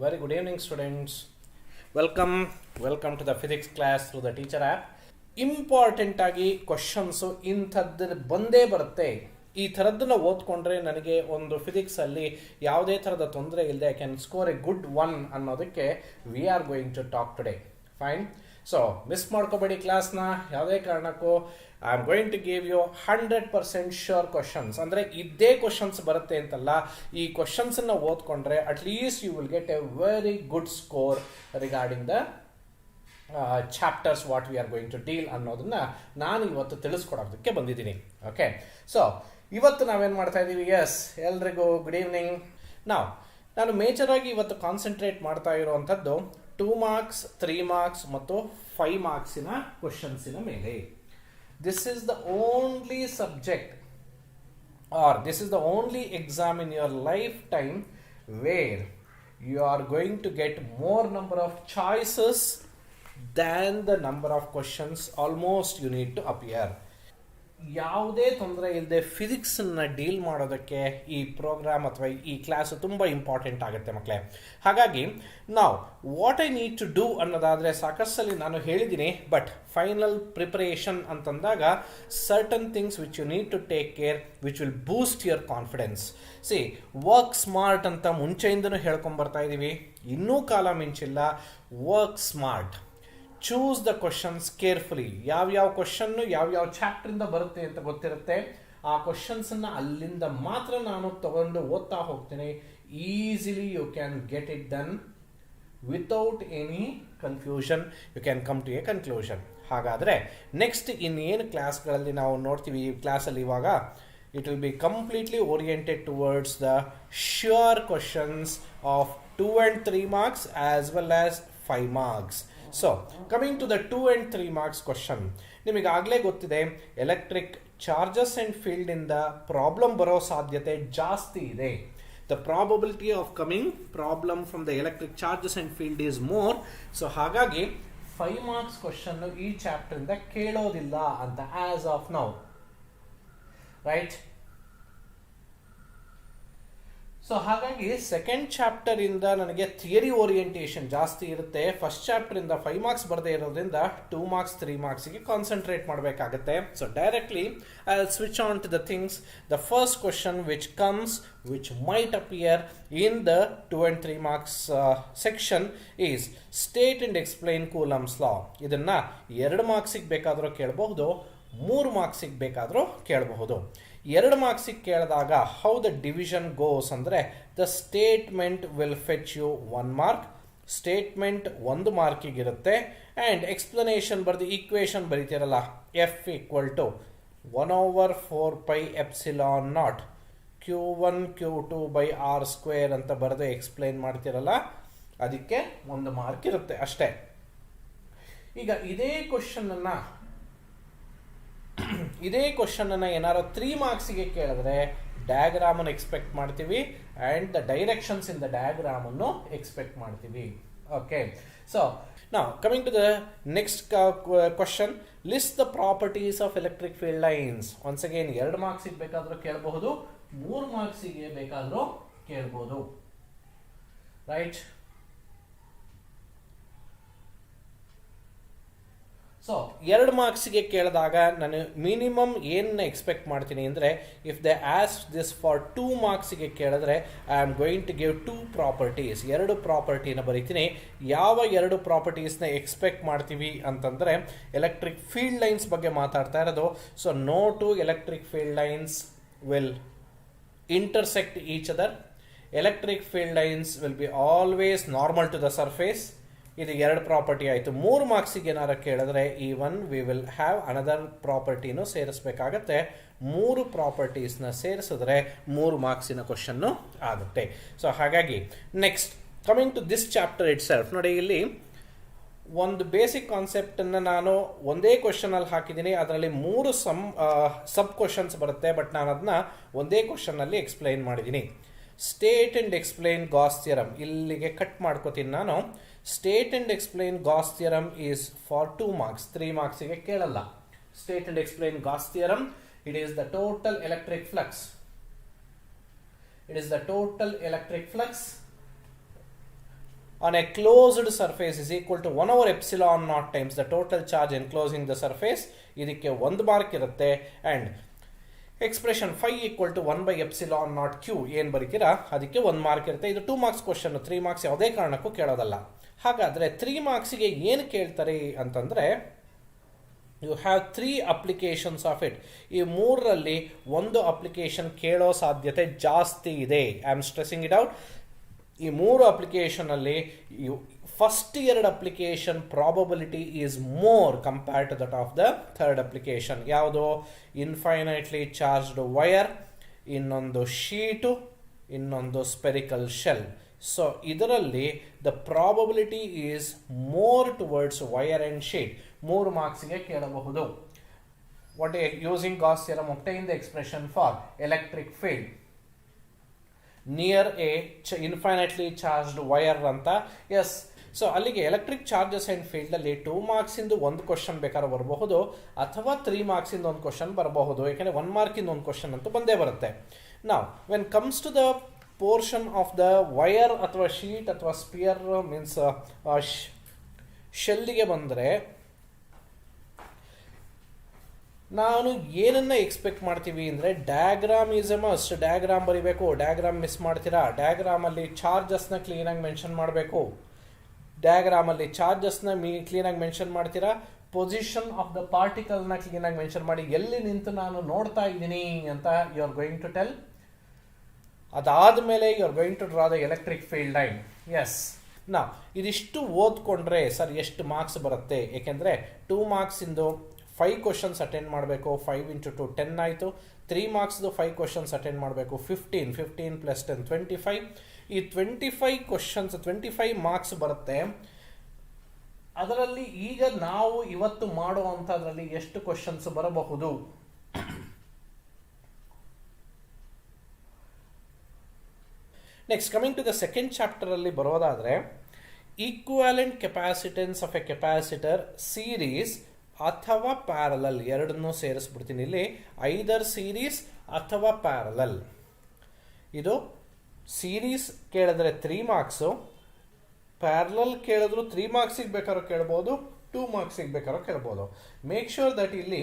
Very good evening, students. Welcome to the physics class through the teacher app. Important ಆಗಿ questions ಇಂಥದ್ದು ಬಂದೇ ಬರುತ್ತೆ. ಈ ಥರದ್ದನ್ನು ಓದ್ಕೊಂಡ್ರೆ ನನಗೆ ಒಂದು ಫಿಸಿಕ್ಸಲ್ಲಿ ಯಾವುದೇ ಥರದ ತೊಂದರೆ ಇಲ್ಲದೆ I can score a good one ಅನ್ನೋದಕ್ಕೆ we are going to talk today. Fine. So miss ಮಾಡ್ಕೋಬೇಡಿ ಕ್ಲಾಸ್ನ ಯಾವುದೇ ಕಾರಣಕ್ಕೂ. I am going to give you 100% sure questions. ಅಂದರೆ ಇದ್ದೇ ಕ್ವಶನ್ಸ್ ಬರುತ್ತೆ ಅಂತಲ್ಲ, ಈ ಕ್ವಶನ್ಸನ್ನು ಓದ್ಕೊಂಡ್ರೆ at least you will get a very good score regarding the chapters what we are going to deal ಅನ್ನೋದನ್ನ ನಾನು ಇವತ್ತು ತಿಳಿಸ್ಕೊಡೋದಕ್ಕೆ ಬಂದಿದ್ದೀನಿ. ಓಕೆ, ಸೊ ಇವತ್ತು ನಾವೇನು ಮಾಡ್ತಾ ಇದ್ದೀವಿ? ಎಸ್, ಎಲ್ರಿಗೂ ಗುಡ್ ಈವ್ನಿಂಗ್. ನಾನು ಮೇಜರಾಗಿ ಇವತ್ತು ಕಾನ್ಸಂಟ್ರೇಟ್ ಮಾಡ್ತಾ ಇರುವಂಥದ್ದು 2 marks, 3 marks ಮತ್ತು 5 marksiನ ಕ್ವಶನ್ಸಿನ ಮೇಲೆ. This is the only subject or this is the only exam in your lifetime where you are going to get more number of choices than the number of questions almost you need to appear. ಯಾವುದೇ ತೊಂದರೆ ಇಲ್ಲದೆ ಫಿಸಿಕ್ಸನ್ನು deal ಮಾಡೋದಕ್ಕೆ ಈ program ಅಥವಾ ಈ class ತುಂಬ important ಆಗುತ್ತೆ ಮಕ್ಕಳೇ. ಹಾಗಾಗಿ ನಾವು what I need to do ಅನ್ನೋದಾದರೆ ಸಾಕಷ್ಟಲ್ಲಿ ನಾನು ಹೇಳಿದ್ದೀನಿ. ಬಟ್ ಫೈನಲ್ ಪ್ರಿಪರೇಷನ್ ಅಂತಂದಾಗ certain things which you need to take care which will boost your confidence. See, work smart ಅಂತ ಮುಂಚೆಯಿಂದನೂ ಹೇಳ್ಕೊಂಬರ್ತಾ ಇದ್ದೀವಿ, ಇನ್ನೂ ಕಾಲ ಮಿಂಚಿಲ್ಲ. Work smart, choose the questions carefully. ಯಾವ್ಯಾವ ಕ್ವಶನ್ನು ಯಾವ್ಯಾವ ಚಾಪ್ಟರಿಂದ ಬರುತ್ತೆ ಅಂತ ಗೊತ್ತಿರುತ್ತೆ. ಆ ಕ್ವಶನ್ಸನ್ನು ಅಲ್ಲಿಂದ ಮಾತ್ರ ನಾನು ತಗೊಂಡು ಓದ್ತಾ ಹೋಗ್ತೀನಿ. Easily you can get it done without any confusion. You can come to a conclusion. ಹಾಗಾದರೆ ನೆಕ್ಸ್ಟ್ ಇನ್ನೇನು ಕ್ಲಾಸ್ಗಳಲ್ಲಿ ನಾವು ನೋಡ್ತೀವಿ, ಈ ಕ್ಲಾಸಲ್ಲಿ ಇವಾಗ it will be completely oriented towards the sure questions of 2 and 3 marks as well as 5 marks. So, coming to the 2 and 3 marks question, ನಿಮಗೆ ಆಗಲೇ ಗೊತ್ತಿದೆ ಎಲೆಕ್ಟ್ರಿಕ್ ಚಾರ್ಜಸ್ ಆ್ಯಂಡ್ ಫೀಲ್ಡ್ ಇಂದ ಪ್ರಾಬ್ಲಮ್ ಬರೋ ಸಾಧ್ಯತೆ ಜಾಸ್ತಿ ಇದೆ. The probability of coming problem from the electric charges and field is more. So, ಹಾಗಾಗಿ 5 marks question ಈ ಚಾಪ್ಟರ್ ಇಂದ ಕೇಳೋದಿಲ್ಲ ಅಂತ as of now. Right? So ಹಾಗಾಗಿ ಸೆಕೆಂಡ್ ಚಾಪ್ಟರ್ ಇಂದ ನನಗೆ ಥಿಯರಿ ಓರಿಯೆಂಟೇಷನ್ ಜಾಸ್ತಿ ಇರುತ್ತೆ. ಫಸ್ಟ್ ಚಾಪ್ಟರ್ ಇಂದ 5 ಮಾರ್ಕ್ಸ್ ಬರದೇ ಇರೋದ್ರಿಂದ 2 marks 3 marksಗೆ ಕಾನ್ಸಂಟ್ರೇಟ್ ಮಾಡಬೇಕಾಗುತ್ತೆ. So directly I will switch on to the things. The first question which comes which might appear in the 2 and 3 marks section is state and explain Coulomb's law. ಇದನ್ನ 2 ಮಾರ್ಕ್ಸಿಗೆ ಬೇಕಾದರೂ ಕೇಳಬಹುದು, 3 ಮಾರ್ಕ್ಸಿಗೆ ಬೇಕಾದರೂ ಕೇಳಬಹುದು. 2 ಮಾರ್ಕ್ಸಿಗೆ ಕೇಳಿದಾಗ ಹೌ ದ ಡಿವಿಷನ್ ಗೋಸ್ ಅಂದರೆ the statement will fetch you 1 mark. Statement 1 ಮಾರ್ಕಿಗೆ ಇರುತ್ತೆ. ಆ್ಯಂಡ್ ಎಕ್ಸ್ಪ್ಲನೇಷನ್ ಬರೆದು ಈಕ್ವೇಷನ್ ಬರೀತಿರಲ್ಲ, F equal to 1/4πε0 Q1 Q2 by R square ಅಂತ ಬರೆದು ಎಕ್ಸ್ಪ್ಲೈನ್ ಮಾಡ್ತಿರಲ್ಲ, ಅದಕ್ಕೆ 1 ಮಾರ್ಕ್ ಇರುತ್ತೆ ಅಷ್ಟೇ. ಈಗ ಇದೇ ಕ್ವಶನನ್ನು ಏನಾದ್ರು 3 ಮಾರ್ಕ್ಸಿಗೆ ಕೇಳಿದ್ರೆ ಡಯಾಗ್ರಾಮನ್ನು ಎಕ್ಸ್ಪೆಕ್ಟ್ ಮಾಡ್ತೀವಿ and the directions in the ಡಯಾಗ್ರಾಮನ್ನು ಎಕ್ಸ್ಪೆಕ್ಟ್ ಮಾಡ್ತೀವಿ. ಓಕೆ, ಸೊ ನಾವು coming to the next question, list the properties of electric field lines. Once again 2 ಮಾರ್ಕ್ಸಿಗೆ ಬೇಕಾದರೂ ಕೇಳಬಹುದು, 3 ಮಾರ್ಕ್ಸಿಗೆ ಬೇಕಾದರೂ ಕೇಳಬಹುದು. ರೈಟ್? ಸೊ 2 ಮಾರ್ಕ್ಸಿಗೆ ಕೇಳಿದಾಗ ನಾನು ಮಿನಿಮಮ್ ಏನನ್ನ ಎಕ್ಸ್ಪೆಕ್ಟ್ ಮಾಡ್ತೀನಿ ಅಂದರೆ, if they ask this for 2 ಮಾರ್ಕ್ಸಿಗೆ ಕೇಳಿದ್ರೆ I am going to give 2 properties. 2 ಪ್ರಾಪರ್ಟಿನ ಬರೀತೀನಿ. ಯಾವ 2 ಪ್ರಾಪರ್ಟೀಸ್ನ ಎಕ್ಸ್ಪೆಕ್ಟ್ ಮಾಡ್ತೀವಿ ಅಂತಂದರೆ, ಎಲೆಕ್ಟ್ರಿಕ್ ಫೀಲ್ಡ್ ಲೈನ್ಸ್ ಬಗ್ಗೆ ಮಾತಾಡ್ತಾ ಇರೋದು. So no 2 electric field lines will intersect each other. Electric field lines will be always normal to the surface. ಇದು 2 ಪ್ರಾಪರ್ಟಿ ಆಯಿತು. 3 ಮಾರ್ಕ್ಸಿಗೆ ಏನಾರು ಕೇಳಿದ್ರೆ even we will have another ಪ್ರಾಪರ್ಟಿನೂ ಸೇರಿಸ್ಬೇಕಾಗತ್ತೆ. 3 ಪ್ರಾಪರ್ಟೀಸ್ನ ಸೇರಿಸಿದ್ರೆ 3 ಮಾರ್ಕ್ಸಿನ ಕ್ವಶನ್ನು ಆಗುತ್ತೆ. ಸೊ ಹಾಗಾಗಿ next coming to this chapter itself, ನೋಡಿ ಇಲ್ಲಿ ಒಂದು ಬೇಸಿಕ್ ಕಾನ್ಸೆಪ್ಟನ್ನು ನಾನು ಒಂದೇ ಕ್ವಶನಲ್ಲಿ ಹಾಕಿದ್ದೀನಿ. ಅದರಲ್ಲಿ 3 ಸಬ್ ಕ್ವಶನ್ಸ್ ಬರುತ್ತೆ, ಬಟ್ ನಾನು ಅದನ್ನ ಒಂದೇ ಕ್ವಶನ್ನಲ್ಲಿ ಎಕ್ಸ್ಪ್ಲೈನ್ ಮಾಡಿದ್ದೀನಿ. State and explain Gauss theorem, ಇಲ್ಲಿಗೆ ಕಟ್ ಮಾಡ್ಕೋತೀನಿ ನಾನು. State and explain Gauss theorem is for 2 marks, 3 ಮಾರ್ಕ್ಸಿಗೆ ಕೇಳಲ್ಲ. State and explain Gauss theorem, it is the total electric flux. on a closed surface is equal to 1 over epsilon naught times the total charge enclosing the surface. ಇದಕ್ಕೆ 1 mark ಇರುತ್ತೆ. And expression phi equal to 1 by epsilon naught q ಏನು ಬರೀತೀರಾ ಅದಕ್ಕೆ 1 mark ಇರುತ್ತೆ. ಇದು 2 marks question, 3 marks ಯಾವುದೇ ಕಾರಣಕ್ಕೂ ಕೇಳೋದಲ್ಲ. ಹಾಗಾದರೆ 3 ಮಾರ್ಕ್ಸಿಗೆ ಏನು ಕೇಳ್ತಾರೆ ಅಂತಂದರೆ, you have 3 applications of it. ಈ 3ರಲ್ಲಿ ಒಂದು ಅಪ್ಲಿಕೇಶನ್ ಕೇಳೋ ಸಾಧ್ಯತೆ ಜಾಸ್ತಿ ಇದೆ. I am stressing it out. ಈ 3 ಅಪ್ಲಿಕೇಶನಲ್ಲಿ first 2 application probability is more compared to that of the third application. ಯಾವುದು? ಇನ್ಫೈನೈಟ್ಲಿ ಚಾರ್ಜ್ಡ್ ವಯರ್, ಇನ್ನೊಂದು ಶೀಟು, ಇನ್ನೊಂದು ಸ್ಪೆರಿಕಲ್ ಶೆಲ್. ಸೊ ಇದರಲ್ಲಿ the probability is more towards wire and sheet. 3 ಮಾರ್ಕ್ಸ್ಗೆ ಕೇಳಬಹುದು. What using Gauss theorem obtain the expression for electric field near A infinitely charged wire ಅಂತ. S, so ಅಲ್ಲಿಗೆ electric charges and ಫೀಲ್ಡಲ್ಲಿ 2 ಮಾರ್ಕ್ಸಿಂದು ಒಂದು question ಬೇಕಾದ್ರೆ ಬರಬಹುದು, ಅಥವಾ 3 ಮಾರ್ಕ್ಸಿಂದ ಒಂದು ಕ್ವಶನ್ ಬರಬಹುದು. ಯಾಕೆಂದರೆ 1 ಮಾರ್ಕಿಂದ ಒಂದು ಕ್ವಶನ್ ಅಂತೂ ಬಂದೇ ಬರುತ್ತೆ. ನಾವು when comes to the portion of the wire ಅಥವಾ ಶೀಟ್ ಅಥವಾ ಸ್ಪಿಯರ್ ಮೀನ್ಸ್ ಶೆಲ್ಲಿಗೆ ಬಂದರೆ ನಾನು ಏನನ್ನ ಎಕ್ಸ್ಪೆಕ್ಟ್ ಮಾಡ್ತೀವಿ ಅಂದರೆ, diagram is a must. Diagram ಬರೀಬೇಕು. ಡಯಾಗ್ರಾಮ್ ಮಿಸ್ ಮಾಡ್ತೀರಾ? ಡಯಾಗ್ರಾಮಲ್ಲಿ ಚಾರ್ಜಸ್ನ ಕ್ಲೀನಾಗಿ ಮೆನ್ಷನ್ ಮಾಡಬೇಕು. ಡಯಾಗ್ರಾಮಲ್ಲಿ ಚಾರ್ಜಸ್ನ ಕ್ಲೀನಾಗಿ ಮೆನ್ಷನ್ ಮಾಡ್ತೀರಾ. ಪೊಸಿಷನ್ ಆಫ್ ದ ಪಾರ್ಟಿಕಲ್ನ ಕ್ಲೀನಾಗಿ ಮೆನ್ಷನ್ ಮಾಡಿ, ಎಲ್ಲಿ ನಿಂತು ನಾನು ನೋಡ್ತಾ ಇದ್ದೀನಿ ಅಂತ you are going to tell. ಅದಾದಮೇಲೆ you are going to draw the electric field line. Yes, ನಾವು ಇದಿಷ್ಟು ಓದ್ಕೊಂಡ್ರೆ ಸರ್ ಎಷ್ಟು ಮಾರ್ಕ್ಸ್ ಬರುತ್ತೆ? ಏಕೆಂದರೆ 2 ಮಾರ್ಕ್ಸಿಂದು 5 ಕ್ವಶನ್ಸ್ ಅಟೆಂಡ್ ಮಾಡಬೇಕು. 5 into 2 10 ಆಯಿತು. 3 ಮಾರ್ಕ್ಸ್ದು 5 ಕ್ವಶನ್ಸ್ ಅಟೆಂಡ್ ಮಾಡಬೇಕು. 15 + 10 25. ಈ 25 ಕ್ವಶನ್ಸ್ 25 ಮಾರ್ಕ್ಸ್ ಬರುತ್ತೆ. ಅದರಲ್ಲಿ ಈಗ ನಾವು ಇವತ್ತು ಮಾಡುವಂಥದ್ರಲ್ಲಿ ಎಷ್ಟು ಕ್ವಶನ್ಸ್ ಬರಬಹುದು? Next coming to the second chapter ಅಲ್ಲಿ ಬರೋದಾದರೆ, equivalent capacitance of a capacitor series ಅಥವಾ ಪ್ಯಾರಲಲ್ ಎರಡನ್ನೂ ಸೇರಿಸ್ಬಿಡ್ತೀನಿ ಇಲ್ಲಿ. ಐದರ್ ಸೀರೀಸ್ ಅಥವಾ ಪ್ಯಾರಲಲ್. ಇದು ಸೀರೀಸ್ ಕೇಳಿದ್ರೆ 3 ಮಾರ್ಕ್ಸು, ಪ್ಯಾರಲಲ್ ಕೇಳಿದ್ರು 3 ಮಾರ್ಕ್ಸಿಗೆ ಬೇಕಾದ್ರೂ ಕೇಳ್ಬೋದು, 2 ಮಾರ್ಕ್ಸಿಗೆ ಬೇಕಾದ್ರೂ ಕೇಳ್ಬೋದು. ಮೇಕ್ ಶೂರ್ ದಟ್ ಇಲ್ಲಿ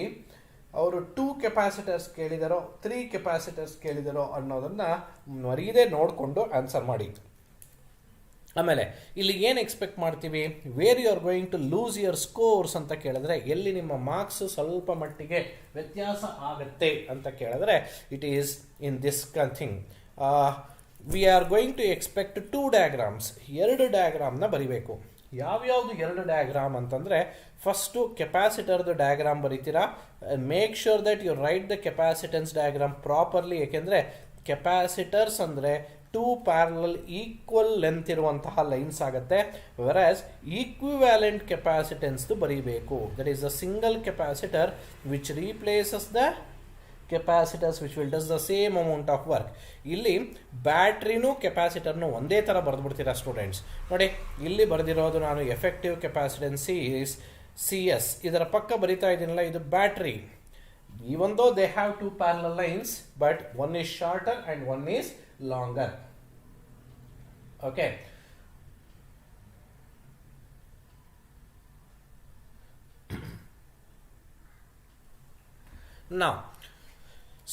ಅವರು 2 ಕೆಪಾಸಿಟರ್ಸ್ ಕೇಳಿದಾರೋ 3 ಕೆಪಾಸಿಟರ್ಸ್ ಕೇಳಿದಾರೋ ಅನ್ನೋದನ್ನು ಮರೀದೇ ನೋಡಿಕೊಂಡು ಆನ್ಸರ್ ಮಾಡಿ. ಆಮೇಲೆ ಇಲ್ಲಿ ಏನು ಎಕ್ಸ್ಪೆಕ್ಟ್ ಮಾಡ್ತೀವಿ? Where you are going to lose your scores ಅಂತ ಕೇಳಿದ್ರೆ, ಎಲ್ಲಿ ನಿಮ್ಮ ಮಾರ್ಕ್ಸ್ ಸ್ವಲ್ಪ ಮಟ್ಟಿಗೆ ವ್ಯತ್ಯಾಸ ಆಗುತ್ತೆ ಅಂತ ಕೇಳಿದ್ರೆ, it is in this thing. We are going to expect 2 diagrams. 2 ಡಯಾಗ್ರಾಮ್ನ ಬರಿಬೇಕು. ಯಾವ್ಯಾವುದು 2 ಡಯಾಗ್ರಾಮ್ ಅಂತಂದರೆ, ಫಸ್ಟು ಕೆಪಾಸಿಟರ್ದು ಡಯಾಗ್ರಾಮ್ ಬರೀತೀರಾ. Make sure that you write the capacitance diagram properly. ಏಕೆಂದರೆ ಕೆಪಾಸಿಟರ್ಸ್ ಅಂದರೆ 2 ಪ್ಯಾರಲಲ್ ಈಕ್ವಲ್ ಲೆಂತ್ ಇರುವಂತಹ ಲೈನ್ಸ್ ಆಗುತ್ತೆ. ವೆರಾಸ್ ಈಕ್ವಿವ್ಯಾಲೆಂಟ್ ಕೆಪಾಸಿಟೆನ್ಸ್ದು ಬರೀಬೇಕು. That is a single capacitor which replaces the capacitors which will does the same amount of work. ಇಲ್ಲಿ ಬ್ಯಾಟ್ರಿನೂ ಕೆಪಾಸಿಟರ್ನು ಒಂದೇ ಥರ ಬರೆದ್ಬಿಡ್ತೀರಾ ಸ್ಟೂಡೆಂಟ್ಸ್. ನೋಡಿ, ಇಲ್ಲಿ ಬರೆದಿರೋದು ನಾನು ಎಫೆಕ್ಟಿವ್ ಕೆಪಾಸಿಟೆನ್ಸ್ ಈಸ್ CS. ಇದರ ಪಕ್ಕ ಬರಿತಾ ಇದ್ದೀನಲ್ಲ, ಇದು battery. Even though they have 2 parallel lines, but one is shorter and one is longer. Okay. Now,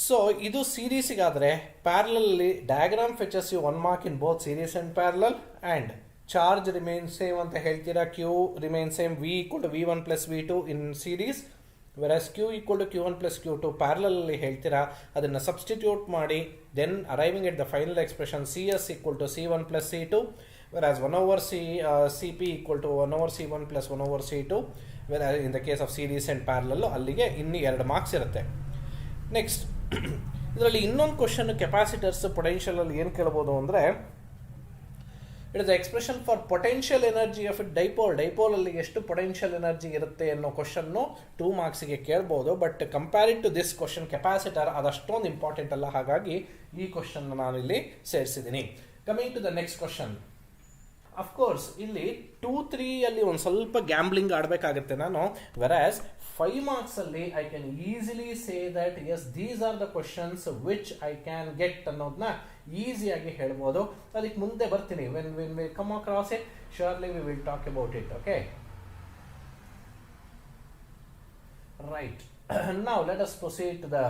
so ಇದು ಸೀರೀಸಿಗಾದರೆ ಪ್ಯಾರಲಲ್ಲಿ diagram ಫೆಚಸ್ you 1 mark in both series and parallel, and charge remains same ಅಂತ ಹೇಳ್ತೀರಾ. Q remains same. V equal to V1 plus V2 in series, whereas Q equal to Q1 plus Q2 parallel ಅಲ್ಲಿ ಹೇಳ್ತೀರಾ. ಅದನ್ನು substitute ಮಾಡಿ then arriving at the final expression CS equal to C1 plus C2, whereas 1 over CP equal to 1 over C1 plus 1 over C2, whereas in the case of series and parallel ಅಲ್ಲಿಗೆ ಇನ್ನೂ 2 marks ಇರುತ್ತೆ. Next ಇದರಲ್ಲಿ ಇನ್ನೊಂದು question capacitors ಪೊಟೆನ್ಷಿಯಲಲ್ಲಿ ಏನು ಕೇಳ್ಬೋದು ಅಂದರೆ, it is the expression for potential energy of dipole. ಡೈಪೋಲಲ್ಲಿ ಎಷ್ಟು ಪೊಟೆನ್ಷಿಯಲ್ ಎನರ್ಜಿ ಇರುತ್ತೆ ಅನ್ನೋ ಕ್ವಶನ್ನು 2 ಮಾರ್ಕ್ಸಿಗೆ ಕೇಳ್ಬೋದು. But compared to this question capacitor ಅದಷ್ಟೊಂದು ಇಂಪಾರ್ಟೆಂಟ್ ಅಲ್ಲ. ಹಾಗಾಗಿ ಈ ಕ್ವಶನ್ ನಾನು ಇಲ್ಲಿ ಸೇರಿಸಿದ್ದೀನಿ. Coming to the next question. Of course ಇಲ್ಲಿ 2-3 ಅಲ್ಲಿ ಒಂದು ಸ್ವಲ್ಪ ಗ್ಯಾಂಬ್ಲಿಂಗ್ ಆಡಬೇಕಾಗುತ್ತೆ ನಾನು. ವೆರಾಸ್ 5 ಮಾರ್ಕ್ಸಲ್ಲಿ I can easily say that yes these are the questions which I can get ಅನ್ನೋದನ್ನ ಈಸಿಯಾಗಿ ಹೇಳ್ಬೋದು. ಅದಕ್ಕೆ ಮುಂದೆ ಬರ್ತೀನಿ. When we come across it surely we will talk about it. Okay, right. Now let us proceed to the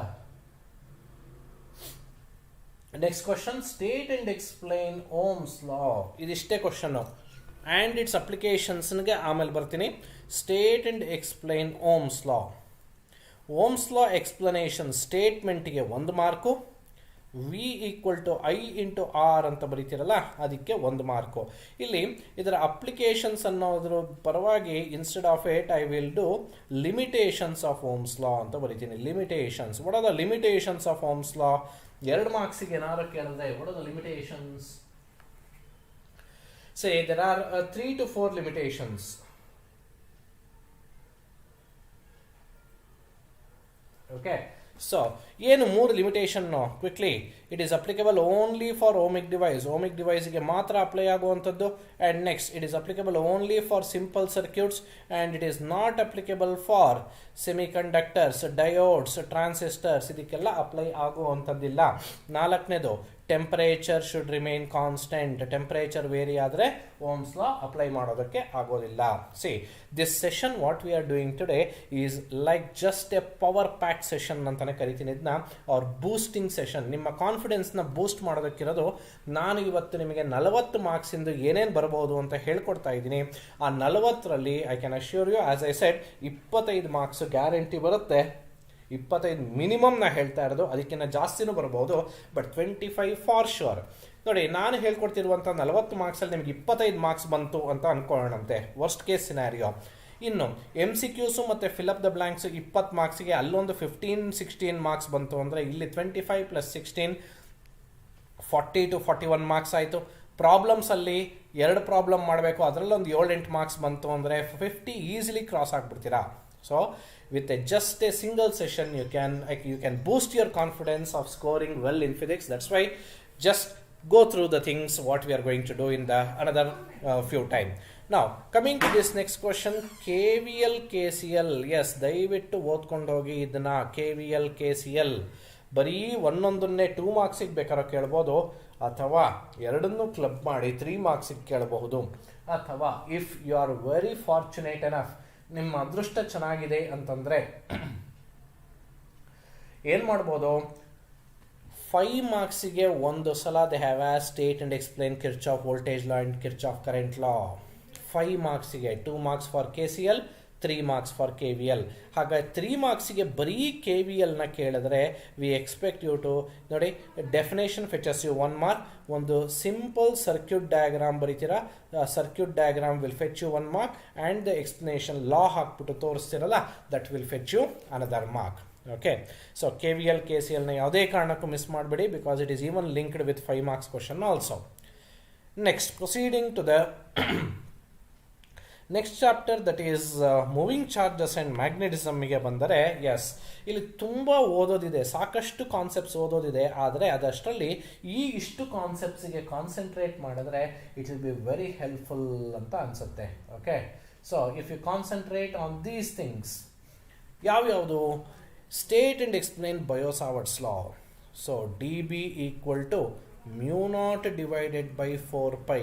next question. State and explain Ohm's law. ಇದಿಷ್ಟೇ question and its ಅಪ್ಲಿಕೇಶನ್ಸ್ಗೆ ಆಮೇಲೆ ಬರ್ತೀನಿ. State and explain Ohm's law. Ohm's law explanation ಸ್ಟೇಟ್ಮೆಂಟ್ಗೆ 1 mark, V equal to I into R ಅಂತ ಬರೀತಿರಲ್ಲ ಅದಕ್ಕೆ 1 mark. ಇಲ್ಲಿ ಇದರ ಅಪ್ಲಿಕೇಶನ್ಸ್ ಅನ್ನೋದ್ರ ಪರವಾಗಿ instead of it I will do limitations of Ohm's law ಅಂತ ಬರೀತೀನಿ. Limitations, what are the limitations of Ohm's law? 2 ಮಾರ್ಕ್ಸಿಗೆ ಏನಾದ್ರು ಕೇಳಿದ್ರೆ what are the limitations? Say there are 3 to 4 limitations. Okay, so ಏನು 3 limitation quickly. It is applicable only for ohmic device. Ohmic ಡಿವೈಸ್ಗೆ ಮಾತ್ರ apply ಆಗುವಂಥದ್ದು. And next it is applicable only for simple circuits and it is not applicable for semiconductors, diodes, transistors. ಇದಕ್ಕೆಲ್ಲ apply ಆಗುವಂಥದ್ದಿಲ್ಲ. 4ನೇದು temperature should remain constant. Temperature vary ಆದರೆ Ohm's law apply ಮಾಡೋದಕ್ಕೆ ಆಗೋದಿಲ್ಲ. See this session what we are doing today is like just a power pack session ಅಂತಾನೆ ಕರಿತೀನಿ ಇದನ್ನ, R boosting session. ನಿಮ್ಮ ಕಾನ್ಫಿಡೆನ್ಸ್ನ ಬೂಸ್ಟ್ ಮಾಡೋದಕ್ಕಿರೋದು. ನಾನು ಇವತ್ತು ನಿಮಗೆ 40 ಮಾರ್ಕ್ಸಿಂದು ಏನೇನು ಬರ್ಬೋದು ಅಂತ ಹೇಳ್ಕೊಡ್ತಾ ಇದ್ದೀನಿ. ಆ 40ರಲ್ಲಿ I can assure you, as I said, 25 marks guarantee ಬರುತ್ತೆ. 25 ಮಿನಿಮಮ್ ನಾ ಹೇಳ್ತಾ ಇರೋದು, ಅದಕ್ಕಿಂತ ಜಾಸ್ತಿನೂ ಬರ್ಬೋದು, ಬಟ್ 25 ಫಾರ್ ಶ್ಯೂರ್. ನೋಡಿ, ನಾನು ಹೇಳ್ಕೊಡ್ತಿರುವಂಥ 40 ಮಾರ್ಕ್ಸಲ್ಲಿ ನಿಮಗೆ 25 ಮಾರ್ಕ್ಸ್ ಬಂತು ಅಂತ ಅನ್ಕೊಳ್ಳೋಣಂತೆ, ವರ್ಸ್ಟ್ ಕೇಸ್ ಸಿನಾರಿಯೋ. ಇನ್ನು MCQs ಮತ್ತು ಫಿಲಪ್ ದ ಬ್ಲ್ಯಾಂಕ್ಸ್ 20 ಮಾರ್ಕ್ಸಿಗೆ ಅಲ್ಲೊಂದು 15-16 ಮಾರ್ಕ್ಸ್ ಬಂತು ಅಂದರೆ ಇಲ್ಲಿ 25 + 16 40 to 41 ಮಾರ್ಕ್ಸ್ ಆಯಿತು. ಪ್ರಾಬ್ಲಮ್ಸಲ್ಲಿ 2 ಪ್ರಾಬ್ಲಮ್ ಮಾಡಬೇಕು, ಅದರಲ್ಲೊಂದು 7-8 ಮಾರ್ಕ್ಸ್ ಬಂತು ಅಂದರೆ 50 ಈಸಿಲಿ ಕ್ರಾಸ್ ಆಗಿಬಿಡ್ತೀರಾ. So with just a single session you can boost your confidence of scoring well in physics. That's why just go through the things what we are going to do in the another few time. Now coming to this next question, KVL KCL. Yes, ದಯವಿಟ್ಟು ಓದ್ಕೊಂಡು ಹೋಗಿ ಇದನ್ನ. KVL KCL ಬರೀ ಒಂದೊಂದನ್ನೇ 2 ಮಾರ್ಕ್ಸಿಗೆ ಬೇಕಾದ್ರೆ ಕೇಳ್ಬೋದು, ಅಥವಾ ಎರಡನ್ನೂ club ಮಾಡಿ 3 ಮಾರ್ಕ್ಸಿಗೆ ಕೇಳಬಹುದು. ಅಥವಾ if you are very fortunate enough, ನಿಮ್ಮ ಅದೃಷ್ಟ ಚೆನ್ನಾಗಿದೆ ಅಂತಂದರೆ ಏನು ಮಾಡ್ಬೋದು, 5 ಮಾರ್ಕ್ಸಿಗೆ ಒಂದು ಸಲ ದೇ ಹ್ಯಾವ್ ಆಸ್ state and explain Kirchhoff voltage law and Kirchhoff current law. 5 ಮಾರ್ಕ್ಸಿಗೆ 2 marks for KCL, 3 marks for KVL. ಹಾಗಾಗಿ 3 ಮಾರ್ಕ್ಸಿಗೆ ಬರೀ KVLನ ಕೇಳಿದ್ರೆ ವಿ ಎಕ್ಸ್ಪೆಕ್ಟ್ ಯು ಟು, ನೋಡಿ, ಡೆಫಿನೇಷನ್ ಫೆಚಸ್ ಯು 1 ಮಾರ್ಕ್. ಒಂದು ಸಿಂಪಲ್ ಸರ್ಕ್ಯೂಟ್ ಡಯಾಗ್ರಾಮ್ ಬರೀತೀರಾ, circuit diagram will fetch you 1 mark, and the explanation law ಹಾಕ್ಬಿಟ್ಟು ತೋರಿಸ್ತಿರಲ್ಲ, that will fetch you another mark. Okay, so KVL KCLನ ಯಾವುದೇ ಕಾರಣಕ್ಕೂ ಮಿಸ್ ಮಾಡಬೇಡಿ, because it is even linked with 5 marks question also. Next proceeding to the next chapter, that is moving charges and ಮ್ಯಾಗ್ನೆಟಿಸಮ್ಗೆ ಬಂದರೆ, yes, ಇಲ್ಲಿ ತುಂಬ ಓದೋದಿದೆ, ಸಾಕಷ್ಟು concepts ಓದೋದಿದೆ. ಆದರೆ ಅದಷ್ಟರಲ್ಲಿ ಇಷ್ಟು ಕಾನ್ಸೆಪ್ಟ್ಸಿಗೆ ಕಾನ್ಸಂಟ್ರೇಟ್ ಮಾಡಿದ್ರೆ it will be very helpful ಅಂತ ಅನಿಸುತ್ತೆ. Okay, so if you concentrate on these things, ಯಾವ್ಯಾವುದು? State and explain Biot Savart's law. So DB equal to μ0 divided by 4π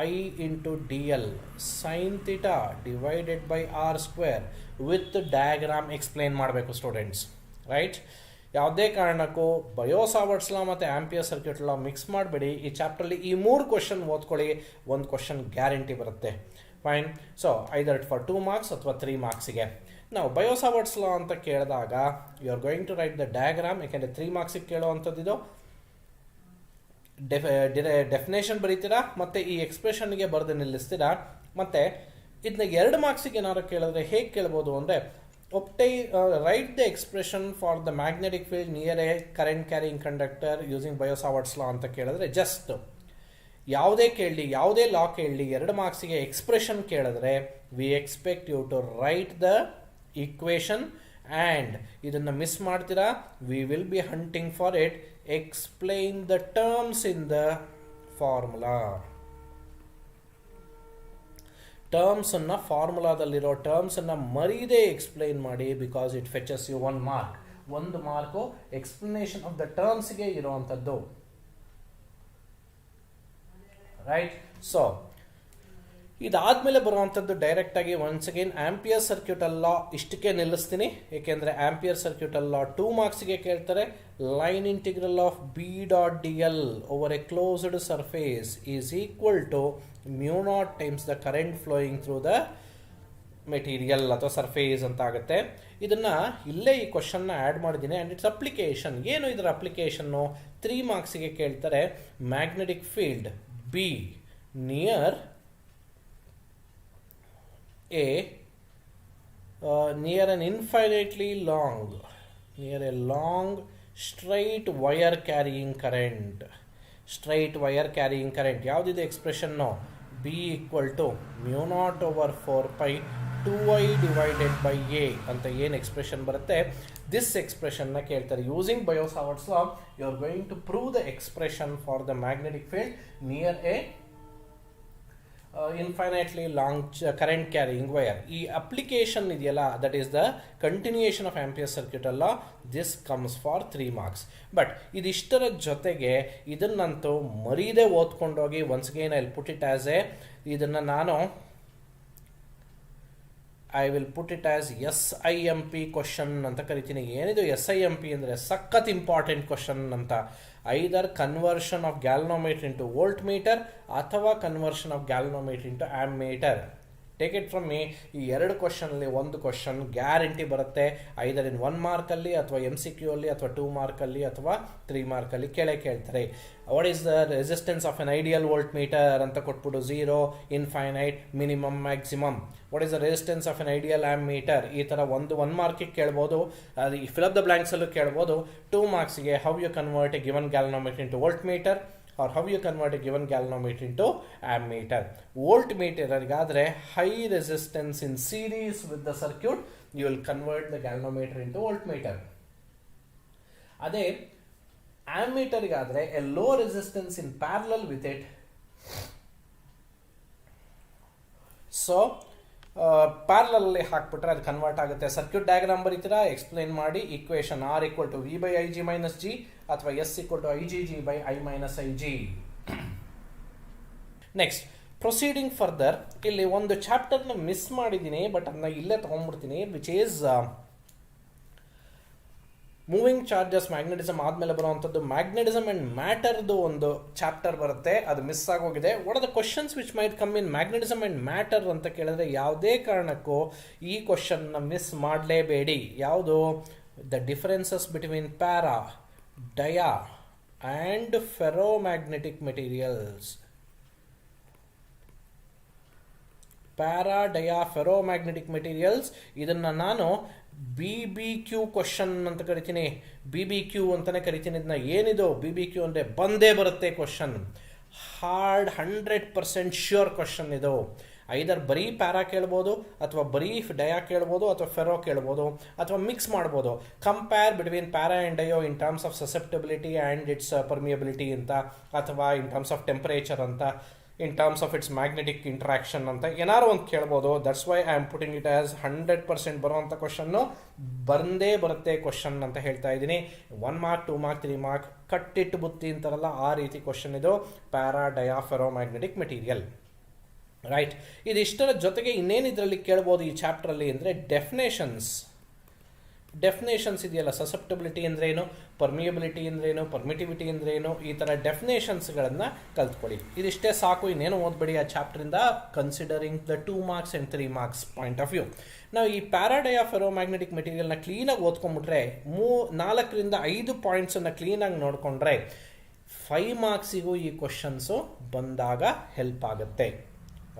I into DL sin theta divided by R square with diagram explain ಮಾಡಬೇಕು students, right? ಯಾವುದೇ ಕಾರಣಕ್ಕೂ ಬಯೋಸಾವರ್ಟ್ಸ್ ಲಾ ಮತ್ತು ampere circuit ಲಾ mix ಮಾಡಬೇಡಿ. ಈ ಚಾಪ್ಟರ್ಲಿ ಈ 3 question ಓದ್ಕೊಳ್ಳಿ, ಒಂದು ಕ್ವಶನ್ ಗ್ಯಾರಂಟಿ ಬರುತ್ತೆ. Fine. So either for 2 marks ಅಥವಾ 3 ಮಾರ್ಕ್ಸಿಗೆ. ನಾವು ಬಯೋಸಾವರ್ಟ್ಸ್ ಲಾ ಅಂತ ಕೇಳಿದಾಗ you are going to write the diagram. ಯಾಕೆಂದರೆ 3 ಮಾರ್ಕ್ಸಿಗೆ ಕೇಳೋವಂಥದ್ದು ಡೆಫಿನೇಷನ್ ಬರೀತೀರಾ, ಮತ್ತು ಈ ಎಕ್ಸ್ಪ್ರೆಷನ್ಗೆ ಬರೆದು ನಿಲ್ಲಿಸ್ತೀರಾ. ಮತ್ತು ಇದನ್ನ 2 ಮಾರ್ಕ್ಸಿಗೆ ಏನಾದ್ರು ಕೇಳಿದ್ರೆ ಹೇಗೆ ಕೇಳ್ಬೋದು ಅಂದರೆ, write the expression for the magnetic field near a current carrying conductor using Biot Savart's law ಅಂತ ಕೇಳಿದ್ರೆ, ಜಸ್ಟ್ ಯಾವುದೇ ಕೇಳಲಿ, ಯಾವುದೇ ಲಾ ಕೇಳಲಿ, 2 ಮಾರ್ಕ್ಸಿಗೆ ಎಕ್ಸ್ಪ್ರೆಷನ್ ಕೇಳಿದ್ರೆ we expect you to write the equation. And ಇದನ್ನು ಮಿಸ್ ಮಾಡ್ತೀರಾ, we will be hunting for it. Explain the terms in the formula. ಟರ್ಮ್ಸನ್ನು, ಫಾರ್ಮುಲಾದಲ್ಲಿರೋ ಟರ್ಮ್ಸನ್ನು ಮರೀದೇ ಎಕ್ಸ್ಪ್ಲೈನ್ ಮಾಡಿ, because it fetches you 1 mark. 1 mark explanation of the ಟರ್ಮ್ಸ್ಗೆ ಇರೋವಂಥದ್ದು. Right. So ಇದಾದ್ಮೇಲೆ ಬರುವಂಥದ್ದು ಡೈರೆಕ್ಟ್ ಆಗಿ once again Ampere circuital law ಇಷ್ಟಕ್ಕೆ ನಿಲ್ಲಿಸ್ತೀನಿ, ಏಕೆಂದರೆ ಆಂಪಿಯರ್ ಸರ್ಕ್ಯೂಟಲ್ ಲಾ 2 ಮಾರ್ಕ್ಸ್ಗೆ ಕೇಳ್ತಾರೆ. Line integral of B dot D L over a closed surface is equal to mu naught times the current flowing through the material ಅಥವಾ surface ಅಂತ ಆಗುತ್ತೆ. ಇದನ್ನ ಇಲ್ಲೇ ಈ ಕ್ವಶನ್ನ ಆ್ಯಡ್ ಮಾಡಿದ್ದೀನಿ. And it's application. ಏನು ಇದರ ಅಪ್ಲಿಕೇಶನ್ನು? 3 ಮಾರ್ಕ್ಸಿಗೆ ಕೇಳ್ತಾರೆ. Magnetic field B near near an infinitely long, near a long straight wire carrying current. Straight wire carrying current ಯಾವುದಿದೆ expression? B equal to mu naught over 4 pi 2i divided by a ಅಂತ ಏನು expression ಬರುತ್ತೆ, this ಎಕ್ಸ್ಪ್ರೆಷನ್ನ ಕೇಳ್ತಾರೆ. Using Biot Savart's law you are going to prove the expression for the magnetic field near a infinitely long current carrying wire. ಈ application ಇದೆಯಲ್ಲ, that is the continuation of Ampere circuital law. This comes for 3 marks. But ಇದಿಷ್ಟರ ಜೊತೆಗೆ ಇದನ್ನಂತೂ ಮರೀದೆ ಓದ್ಕೊಂಡೋಗಿ once again I will put it as a, ಇದನ್ನು ನಾನು I will put it as SIMP question ಅಂತ ಕರಿತೀನಿ. ಏನಿದು SIMP ಅಂದರೆ ಸಖತ್ ಇಂಪಾರ್ಟೆಂಟ್ ಕ್ವಶನ್ ಅಂತ. Either conversion of galvanometer into voltmeter ಅಥವಾ conversion of galvanometer into ammeter. Take it from me, ಈ 2 ಕ್ವಶನಲ್ಲಿ ಒಂದು ಕ್ವಶನ್ ಗ್ಯಾರಂಟಿ ಬರುತ್ತೆ. ಐದರ್ ಇನ್ 1 ಮಾರ್ಕಲ್ಲಿ ಅಥವಾ MCQ ಅಲ್ಲಿ ಅಥವಾ 2 ಮಾರ್ಕಲ್ಲಿ ಅಥವಾ 3 ಮಾರ್ಕಲ್ಲಿ ಕೇಳ್ತಾರೆ. What is the resistance of an ideal voltmeter ಅಂತ ಕೊಟ್ಬಿಟ್ಟು 0, infinite, minimum, maximum. What is the resistance of an ideal ammeter? ಈ ಥರ 1 ಮಾರ್ಕಿಗೆ ಕೇಳ್ಬೋದು. ಅದು ಫಿಲ್ ಅಪ್ ದ ಬ್ಲಾಂಕ್ಸಲ್ಲೂ ಕೇಳ್ಬೋದು. 2 ಮಾರ್ಕ್ಸ್ಗೆ how you convert a given galvanometer into voltmeter or how you convert a given galvanometer into ammeter. Voltmeter Godrej high resistance in series with the circuit, you will convert the galvanometer into voltmeter. ಅದೇ ammeter Godrej a low resistance in parallel with it. So parallel ಅಲ್ಲಿ ಹಾಕ್ಬಿಟ್ರೆ ಅದು convert ಆಗುತ್ತೆ. Circuit diagram ಬರೀತೀರಾ, explain ಮಾಡಿ equation R equal to V by Ig minus G ಅಥವಾ S equal to IgG by I minus Ig. Next proceeding further, ಇಲ್ಲಿ ಒಂದು ಚಾಪ್ಟರ್ನ miss ಮಾಡಿದ್ದೀನಿ, ಬಟ್ ಅದನ್ನ ಇಲ್ಲೇ ತೊಗೊಂಡ್ಬಿಡ್ತೀನಿ, which is moving charges magnetism. ಆದಮೇಲೆ ಬರುವಂಥದ್ದು ಮ್ಯಾಗ್ನೆಟಿಸಮ್ ಆ್ಯಂಡ್ ಮ್ಯಾಟರ್ದು ಒಂದು ಚಾಪ್ಟರ್ ಬರುತ್ತೆ, ಅದು ಮಿಸ್ ಆಗೋಗಿದೆ. What are the questions which might come in magnetism and matter ಅಂತ ಕೇಳಿದ್ರೆ ಯಾವುದೇ ಕಾರಣಕ್ಕೂ ಈ ಕ್ವಶನ್ನ ಮಿಸ್ ಮಾಡಲೇಬೇಡಿ. ಯಾವುದು? The differences between para, dia and ferromagnetic materials. Para, dia, ferromagnetic materials, ಇದನ್ನು ನಾನು BBQ ಕ್ವಶನ್ ಅಂತ ಕರಿತೀನಿ. BBQ ಅಂತಲೇ ಕರಿತೀನಿ ಇದನ್ನ. ಏನಿದು BBQ ಅಂದರೆ ಬಂದೇ ಬರುತ್ತೆ ಕ್ವಶನ್. ಹಾರ್ಡ್ 100% ಶ್ಯೂರ್ ಕ್ವಶನ್ ಇದು. ಐದರ್ ಬರೀ ಪ್ಯಾರಾ ಕೇಳ್ಬೋದು, ಅಥವಾ ಬರೀ ಡಯಾ ಕೇಳ್ಬೋದು, ಅಥವಾ ಫೆರೋ ಕೇಳ್ಬೋದು, ಅಥವಾ ಮಿಕ್ಸ್ ಮಾಡ್ಬೋದು. Compare between para and dia in terms of susceptibility and its permeability ಅಂತ, ಅಥವಾ ಇನ್ ಟರ್ಮ್ಸ್ ಆಫ್ ಟೆಂಪರೇಚರ್ ಅಂತ, in terms of its magnetic interaction ಅಂತ ಏನಾರು ಒಂದು ಕೇಳ್ಬೋದು. That's why I am putting it as 100% ಬರುವಂಥ ಕ್ವಶನ್ನು. ಬಂದೇ ಬರುತ್ತೆ ಕ್ವಶನ್ ಅಂತ ಹೇಳ್ತಾ ಇದ್ದೀನಿ. 1 ಮಾರ್ಕ್, 2 ಮಾರ್ಕ್, 3 ಮಾರ್ಕ್, ಕಟ್ಟಿಟ್ಟು ಬುತ್ತಿ ಅಂತಾರಲ್ಲ, ಆ ರೀತಿ ಕ್ವಶನ್ ಇದು. Para, dia, ferromagnetic material. Right. ಇದಿಷ್ಟರ ಜೊತೆಗೆ ಇನ್ನೇನು ಇದರಲ್ಲಿ ಕೇಳ್ಬೋದು ಈ ಚಾಪ್ಟ್ರಲ್ಲಿ ಅಂದರೆ ಡೆಫಿನೇಷನ್ಸ್ ಇದೆಯಲ್ಲ. ಸಸೆಪ್ಟಬಿಲಿಟಿ ಅಂದ್ರೇನು, ಪರ್ಮಿಯಬಿಲಿಟಿ ಅಂದ್ರೇನು, ಪರ್ಮಿಟಿವಿಟಿ ಅಂದ್ರೇನು, ಈ ಥರ ಡೆಫಿನೇಷನ್ಸ್ಗಳನ್ನು ಕಲ್ತ್ಕೊಳ್ಳಿ. ಇದಿಷ್ಟೇ ಸಾಕು, ಇನ್ನೇನು ಓದ್ಬೇಡಿ ಆ ಚಾಪ್ಟ್ರಿಂದ, considering the 2 marks and 3 marks point of view. ನಾವು ಈ ಪ್ಯಾರಾಡಯಾ ಫೆರೋಮ್ಯಾಗ್ನೆಟಿಕ್ ಮೆಟೀರಿಯಲ್ನ ಕ್ಲೀನಾಗಿ ಓದ್ಕೊಂಡ್ಬಿಟ್ರೆ, 4ರಿಂದ 5 ಪಾಯಿಂಟ್ಸನ್ನು ಕ್ಲೀನಾಗಿ ನೋಡಿಕೊಂಡ್ರೆ 5 ಮಾರ್ಕ್ಸಿಗೂ ಈ ಕ್ವಶನ್ಸು ಬಂದಾಗ ಹೆಲ್ಪ್ ಆಗುತ್ತೆ.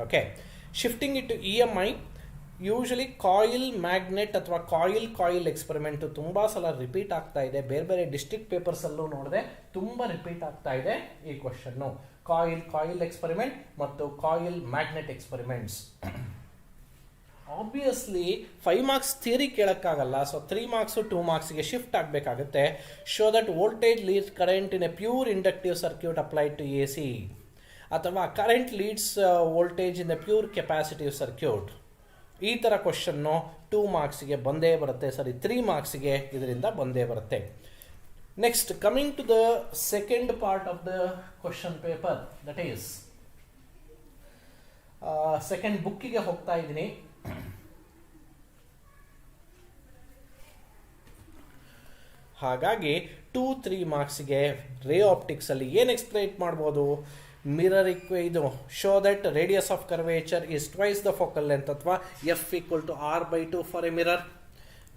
Okay. Shifting it to EMI, usually coil magnet ಅಥವಾ ಕಾಯಿಲ್ ಎಕ್ಸ್ಪೆರಿಮೆಂಟು ತುಂಬ ಸಲ ರಿಪೀಟ್ ಆಗ್ತಾ ಇದೆ. ಬೇರೆ ಬೇರೆ ಡಿಸ್ಟ್ರಿಕ್ಟ್ ಪೇಪರ್ಸಲ್ಲೂ ನೋಡಿದೆ, ತುಂಬ ರಿಪೀಟ್ ಆಗ್ತಾ ಇದೆ ಈ ಕ್ವಶನ್ನು. ಕಾಯಿಲ್ ಎಕ್ಸ್ಪೆರಿಮೆಂಟ್ ಮತ್ತು coil magnet experiments. Obviously 5 marks theory ಕೇಳೋಕ್ಕಾಗಲ್ಲ. ಸೊ 3 ಮಾರ್ಕ್ಸು 2 ಮಾರ್ಕ್ಸ್ಗೆ ಶಿಫ್ಟ್ ಆಗಬೇಕಾಗುತ್ತೆ. Show that voltage leads current in a pure inductive circuit applied to AC, ಅಥವಾ current leads voltage in a pure capacitive circuit. ಈ ಥರ question 2 ಮಾರ್ಕ್ಸಿಗೆ ಬಂದೇ ಬರುತ್ತೆ. 3 ಮಾರ್ಕ್ಸಿಗೆ ಇದರಿಂದ ಬಂದೇ ಬರುತ್ತೆ. Next, coming to the second part of the question paper, that is second ಬುಕ್ಕಿಗೆ ಹೋಗ್ತಾ ಇದ್ದೀನಿ. ಹಾಗಾಗಿ 2-3 ಮಾರ್ಕ್ಸ್ಗೆ ರೇ ಆಪ್ಟಿಕ್ಸ್ ಅಲ್ಲಿ ಏನು ಎಕ್ಸ್ಪ್ಲೈನ್ ಮಾಡ್ಬೋದು? ಮಿರರ್ ಇದು show that radius of curvature is twice the focal length ಅಥವಾ F=R/2 for a mirror.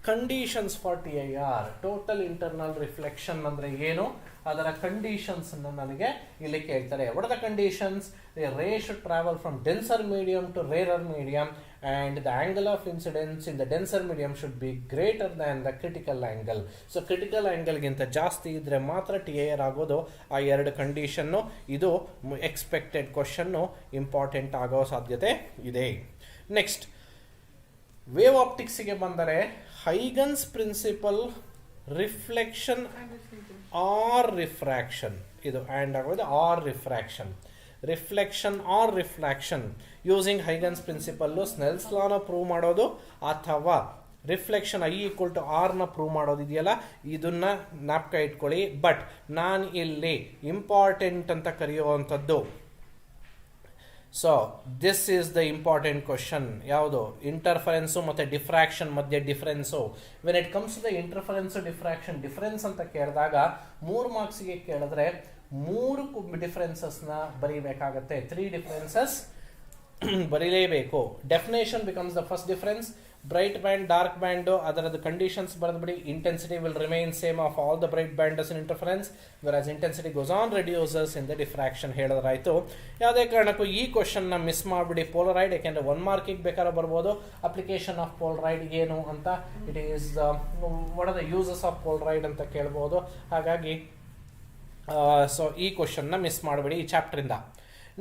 Conditions for TIR total internal reflection ಅಂದ್ರೆ ಏನು, ಅದರ ಕಂಡೀಷನ್ಸ್ ನನಗೆ ಇಲ್ಲಿ ಕೇಳ್ತಾರೆ. What are the conditions? The ray should travel from denser medium to rarer medium and the angle of incidence in the denser medium should be greater than the critical angle. So critical angle ಗಿಂತ ಜಾಸ್ತಿ ಇದ್ರೆ ಮಾತ್ರ TIR ಆಗೋದು. ಆ ಎರಡು condition ಇದು expected question important ಆಗೋ ಸಾಧ್ಯತೆ ಇದೆ. ನೆಕ್ಸ್ಟ್ ವೇವ್ ಆಪ್ಟಿಕ್ಸ್ಗೆ ಬಂದರೆ Huygens principle reflection or refraction, ಇದು ಆ್ಯಂಡ್ ಆಗೋದು or refraction, reflection or refraction using Huygens principle Snell's ಲಾನ ಪ್ರೂವ್ ಮಾಡೋದು ಅಥವಾ ರಿಫ್ಲೆಕ್ಷನ್ I=R ನ ಪ್ರೂವ್ ಮಾಡೋದು ಇದೆಯಲ್ಲ, ಇದನ್ನ ಜ್ಞಾಪಕ ಇಟ್ಕೊಳ್ಳಿ. ಬಟ್ ನಾನು ಇಲ್ಲಿ ಇಂಪಾರ್ಟೆಂಟ್ ಅಂತ ಕರೆಯುವಂಥದ್ದು, so this is the important question. ಯಾವುದು? ಇಂಟರ್ಫರೆನ್ಸು ಮತ್ತು ಡಿಫ್ರಾಕ್ಷನ್ ಮಧ್ಯೆ difference. When it comes to the interference diffraction, difference ಅಂತ ಕೇಳಿದಾಗ 3 ಮಾರ್ಕ್ಸ್ಗೆ ಕೇಳಿದ್ರೆ 3 ಡಿಫರೆನ್ಸಸ್ನ ಬರೀಬೇಕಾಗತ್ತೆ. 3 ಡಿಫರೆನ್ಸಸ್ ಬರೀಲೇಬೇಕು. Definition becomes the first difference. Bright band, dark band, ಅದರದ್ದು ಕಂಡೀಷನ್ಸ್ ಬರೆದ್ಬಿಡಿ. Intensity will remain same of all the bright bands in interference, whereas intensity goes on reduces in the diffraction ಹೇಳಿದ್ರಾಯ್ತು. ಯಾವುದೇ ಕಾರಣಕ್ಕೂ ಈ ಕ್ವಶನ್ನ ಮಿಸ್ ಮಾಡಿಬಿಡಿ ಪೋಲರೈಡ್, ಯಾಕೆಂದರೆ 1 ಮಾರ್ಕಿಗೆ ಬೇಕಾದ್ರೆ ಬರ್ಬೋದು. ಅಪ್ಲಿಕೇಶನ್ ಆಫ್ ಪೋಲರೈಡ್ ಏನು ಅಂತ, it is what are the uses of polaroid ಅಂತ ಕೇಳ್ಬೋದು. ಹಾಗಾಗಿ ಸೊ ಈ ಕ್ವಶನ್ನ ಮಿಸ್ ಮಾಡಬೇಡಿ ಈ ಚಾಪ್ಟರಿಂದ.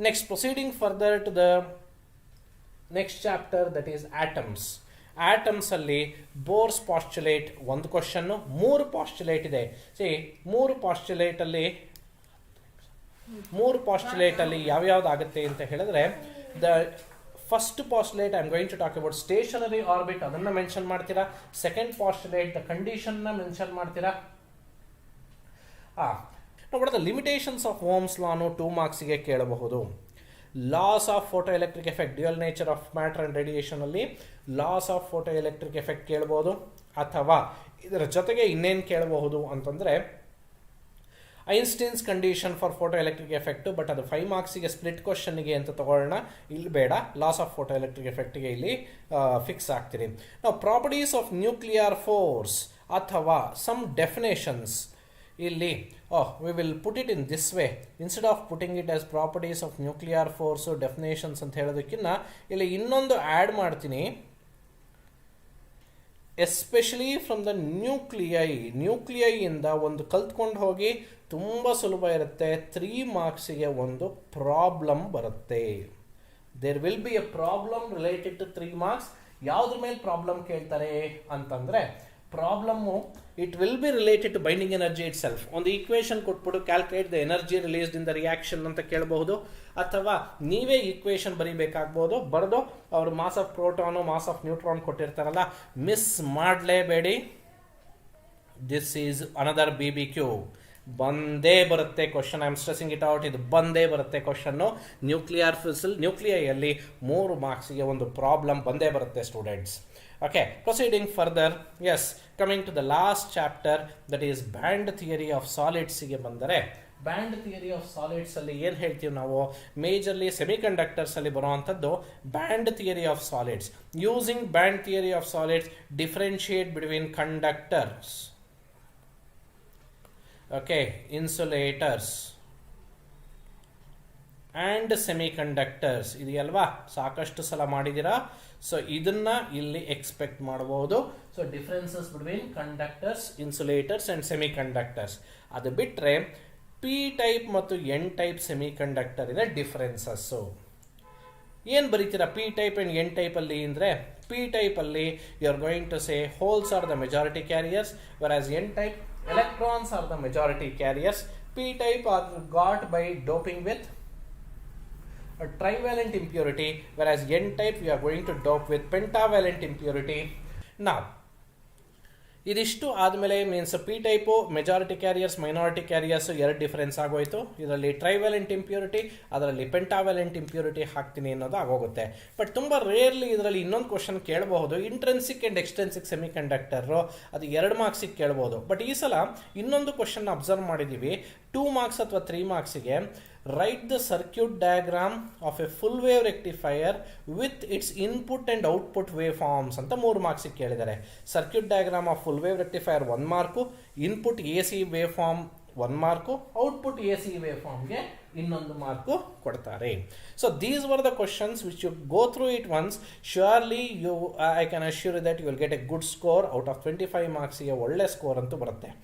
Next proceeding further to the next chapter, that is atoms. Atoms ಅಲ್ಲಿ ಬೋರ್ಸ್ ಪಾಸ್ಟುಲೇಟ್ ಒಂದು ಕ್ವಶನ್ನು, 3 ಪಾಸ್ಟುಲೇಟ್ ಇದೆ. ಸಿ 3 ಪಾಸ್ಟುಲೇಟ್ ಅಲ್ಲಿ ಯಾವ್ಯಾವ್ದು ಆಗುತ್ತೆ ಅಂತ ಹೇಳಿದ್ರೆ, the first postulate I am going to talk about stationary orbit, ಅದನ್ನ ಮೆನ್ಷನ್ ಮಾಡ್ತೀರಾ. ಸೆಕೆಂಡ್ ಪಾಸ್ಟುಲೇಟ್ ದ ಕಂಡೀಷನ್ನ ಮೆನ್ಷನ್ ಮಾಡ್ತೀರಾ. Now, what are the limitations of Ohm's law? 2 ಮಾರ್ಕ್ಸ್ಗೆ ಕೇಳಬಹುದು. Laws of photo electric effect, dual nature of matter and radiation ಅಲ್ಲಿ laws of photo electric effect ಕೇಳಬಹುದು. ಅಥವಾ ಇದರ ಜೊತೆಗೆ ಇನ್ನೇನು ಕೇಳಬಹುದು ಅಂತಂದ್ರೆ Einstein's condition for photo electric effect. But ಅದು 5 ಮಾರ್ಕ್ಸಿಗೆ ಸ್ಪ್ಲಿಟ್ ಕ್ವಶನ್ಗೆ ಅಂತ ತಗೊಳ್ಳೋಣ, ಇಲ್ಲಿ ಬೇಡ. ಲಾಸ್ ಆಫ್ ಫೋಟೋ ಎಲೆಕ್ಟ್ರಿಕ್ ಎಫೆಕ್ಟ್ಗೆ ಇಲ್ಲಿ ಫಿಕ್ಸ್ ಆಗ್ತೀರಿ. ನಾವು ಪ್ರಾಪರ್ಟೀಸ್ ಆಫ್ ನ್ಯೂಕ್ಲಿಯರ್ ಫೋರ್ಸ್ ಅಥವಾ ಸಮ್ ಡೆಫಿನೇಷನ್ಸ್ ಇಲ್ಲಿ we will put it in this way, instead of putting it as properties of nuclear force definitions ಅಂತ ಹೇಳೋದಕ್ಕಿಂತ ಇಲ್ಲಿ ಇನ್ನೊಂದು ಆ್ಯಡ್ ಮಾಡ್ತೀನಿ. ಎಸ್ಪೆಷಲಿ ಫ್ರಮ್ ದ ನ್ಯೂಕ್ಲಿಯೈ ಇಂದ ಒಂದು ಕಲ್ತ್ಕೊಂಡು ಹೋಗಿ, ತುಂಬ ಸುಲಭ ಇರುತ್ತೆ. 3 ಮಾರ್ಕ್ಸಿಗೆ ಒಂದು ಪ್ರಾಬ್ಲಮ್ ಬರುತ್ತೆ. There will be a problem related to 3 marks. ಯಾವುದ್ರ ಮೇಲೆ ಪ್ರಾಬ್ಲಮ್ ಕೇಳ್ತಾರೆ ಅಂತಂದ್ರೆ, problem it will be related to binding energy itself. ಒಂದು ಈಕ್ವೇಷನ್ ಕೊಟ್ಬಿಟ್ಟು calculate the energy released in the reaction ಅಂತ ಕೇಳಬಹುದು. ಅಥವಾ ನೀವೇ ಈಕ್ವೇಷನ್ ಬರೀಬೇಕಾಗ್ಬೋದು. ಬರೆದು ಅವರು mass of proton mass of neutron ಕೊಟ್ಟಿರ್ತಾರಲ್ಲ, ಮಿಸ್ ಮಾಡಲೇಬೇಡಿ. This is another BBQ. ಬಂದೇ ಬರುತ್ತೆ question. I am stressing it out, ಇದು ಬಂದೇ ಬರುತ್ತೆ ಕ್ವಶನ್ನು. ನ್ಯೂಕ್ಲಿಯಲ್ಲಿ 3 ಮಾರ್ಕ್ಸಿಗೆ ಒಂದು ಪ್ರಾಬ್ಲಮ್ ಬಂದೇ ಬರುತ್ತೆ students. Okay, proceeding further, yes, coming to the last chapter, that is band theory of solids ಗೆ ಬಂದರೆ, ಬ್ಯಾಂಡ್ ಥಿಯರಿ ಆಫ್ ಸಾಲಿಡ್ಸ್ ಅಲ್ಲಿ ಏನು ಹೇಳ್ತೀವಿ ನಾವು, ಮೇಜರ್ಲಿ ಸೆಮಿಕಂಡಕ್ಟರ್ಸ್ ಅಲ್ಲಿ ಬರುವಂಥದ್ದು band theory of solids. Using band theory of solids differentiate between conductors, okay, insulators and semiconductors. ಇದೆಯಲ್ವಾ, ಸಾಕಷ್ಟು ಸಲ ಮಾಡಿದ್ದೀರಾ. ಸೊ ಇದನ್ನ ಇಲ್ಲಿ ಎಕ್ಸ್ಪೆಕ್ಟ್ ಮಾಡಬಹುದು. So differences between conductors, insulators and semiconductors. ಅದು ಬಿಟ್ಟರೆ ಪಿ ಟೈಪ್ ಮತ್ತು ಎನ್ ಟೈಪ್ ಸೆಮಿಕಂಡಕ್ಟರ್ ಇದೆ ಡಿಫರೆನ್ಸಸ್ಸು. ಏನು ಬರೀತೀರಾ P type and N type ಅಲ್ಲಿ ಅಂದರೆ, ಪಿ ಟೈಪ್ ಅಲ್ಲಿ you are going to say holes are the majority carriers, whereas N type electrons are the majority carriers. P type are got by doping with a trivalent impurity, whereas N type we are going to dope with pentavalent impurity. Now ಇದಿಷ್ಟು ಆದಮೇಲೆ means P type majority carriers minority carriers ಎರಡು difference ಆಗೋಯ್ತು. ಇದರಲ್ಲಿ ಟ್ರೈವ್ಯಾಲೆಂಟ್ impurity, ಅದರಲ್ಲಿ ಪೆಂಟಾವ್ಯಾಲೆಂಟ್ impurity ಹಾಕ್ತೀನಿ ಅನ್ನೋದು ಆಗೋಗುತ್ತೆ. But ತುಂಬ ರೇರ್ಲಿ ಇದರಲ್ಲಿ ಇನ್ನೊಂದು ಕ್ವಶನ್ ಕೇಳಬಹುದು, intrinsic and extrinsic semi conductor, ಅದು 2 ಮಾರ್ಕ್ಸಿಗೆ ಕೇಳ್ಬೋದು. ಬಟ್ ಈ ಸಲ ಇನ್ನೊಂದು ಕ್ವಶನ್ ಅಬ್ಸರ್ವ್ ಮಾಡಿದ್ದೀವಿ, 2 ಮಾರ್ಕ್ಸ್ ಅಥವಾ 3 ಮಾರ್ಕ್ಸಿಗೆ write the circuit diagram of a full wave rectifier with its input and output wave forms ಅಂತ 3 ಮಾರ್ಕ್ಸಿಗೆ ಕೇಳಿದ್ದಾರೆ. Circuit diagram of full wave rectifier 1 mark, input A C wave form 1 mark, output A C wave ಫಾರ್ಮ್ಗೆ ಇನ್ನೊಂದು mark ಕೊಡ್ತಾರೆ. So these were the questions which you go through it once, surely I can assure that you will get a good score. Out of 25 ಮಾರ್ಕ್ಸಿಗೆ ಒಳ್ಳೆ score ಅಂತೂ ಬರುತ್ತೆ.